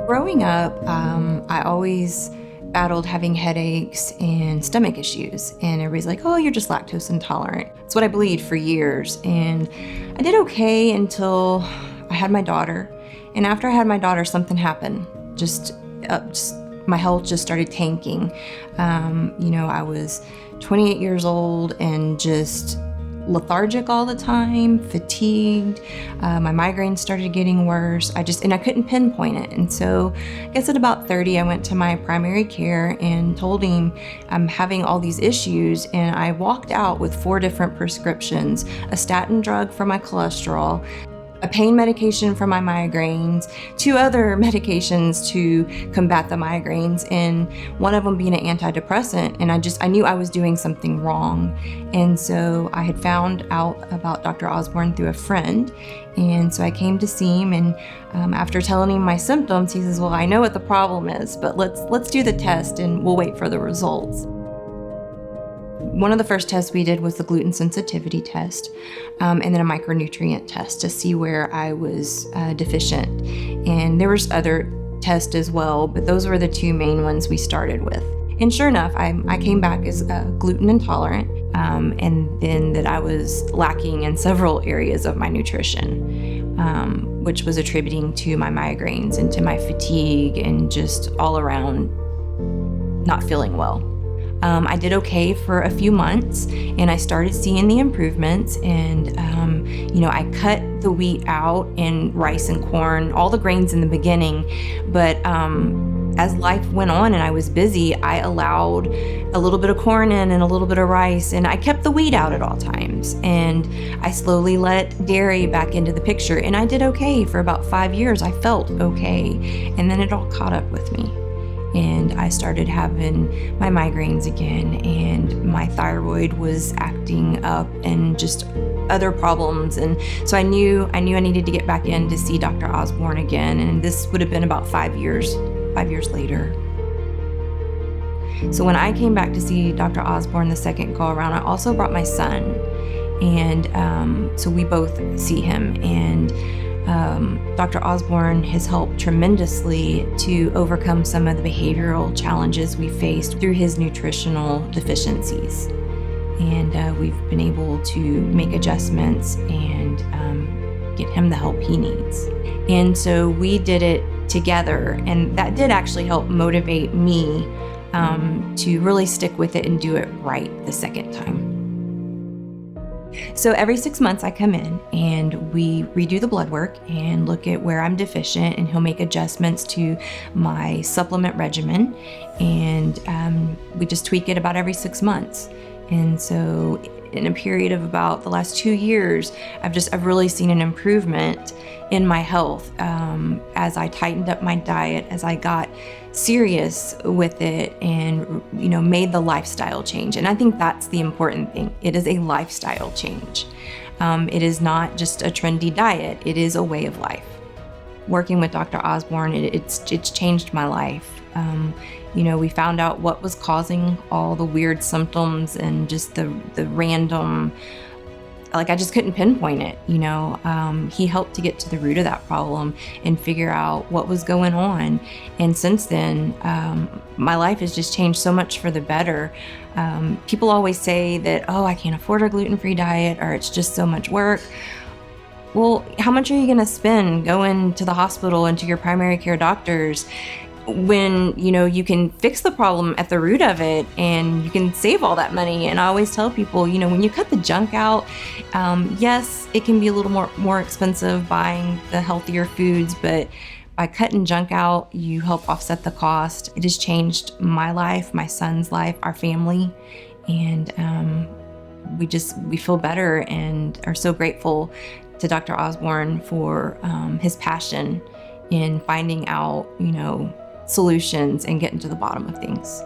Growing up, I always battled having headaches and stomach issues, and everybody's like, oh, you're just lactose intolerant. That's what I believed for years, and I did okay until I had my daughter. And after I had my daughter, something happened. Just my health just started tanking. I was 28 years old and just lethargic all the time, fatigued. My migraines started getting worse. I couldn't pinpoint it. And so I guess at about 30, I went to my primary care and told him I'm having all these issues. And I walked out with 4 different prescriptions: a statin drug for my cholesterol, a pain medication for my migraines, 2 other medications to combat the migraines, and one of them being an antidepressant. And I knew I was doing something wrong. And so I had found out about Dr. Osborne through a friend. And so I came to see him, and after telling him my symptoms, he says, well, I know what the problem is, but let's do the test and we'll wait for the results. One of the first tests we did was the gluten sensitivity test, and then a micronutrient test to see where I was deficient. And there was other tests as well, but those were the 2 main ones we started with. And sure enough, I came back as gluten intolerant, and then that I was lacking in several areas of my nutrition, which was attributing to my migraines and to my fatigue and just all around not feeling well. I did okay for a few months, and I started seeing the improvements. And I cut the wheat out and rice and corn, all the grains in the beginning. But as life went on and I was busy, I allowed a little bit of corn in and a little bit of rice, and I kept the wheat out at all times. And I slowly let dairy back into the picture, and I did okay for about 5 years. I felt okay, and then it all caught up with me. And I started having my migraines again, and my thyroid was acting up, and just other problems. And so I knew I needed to get back in to see Dr. Osborne again. And this would have been about 5 years later. So when I came back to see Dr. Osborne the second go around, I also brought my son. And so we both see him. And Dr. Osborne has helped tremendously to overcome some of the behavioral challenges we faced through his nutritional deficiencies. And we've been able to make adjustments and get him the help he needs. And so we did it together, and that did actually help motivate me to really stick with it and do it right the second time. So every 6 months I come in and we redo the blood work and look at where I'm deficient, and he'll make adjustments to my supplement regimen, and we just tweak it about every 6 months. And so in a period of about the last 2 years, I've really seen an improvement in my health as I tightened up my diet, as I got serious with it, and made the lifestyle change. And I think that's the important thing. It is a lifestyle change. It is not just a trendy diet. It is a way of life. Working with Dr. Osborne, it's changed my life. We found out what was causing all the weird symptoms and just the random, I just couldn't pinpoint it. He helped to get to the root of that problem and figure out what was going on. And since then, my life has just changed so much for the better. People always say that, oh, I can't afford a gluten-free diet, or it's just so much work. Well, how much are you going to spend going to the hospital and to your primary care doctors when you can fix the problem at the root of it, and you can save all that money? And I always tell people, when you cut the junk out, yes, it can be a little more expensive buying the healthier foods, but by cutting junk out, you help offset the cost. It has changed my life, my son's life, our family, and we feel better and are so grateful to Dr. Osborne for his passion in finding out, solutions and getting to the bottom of things.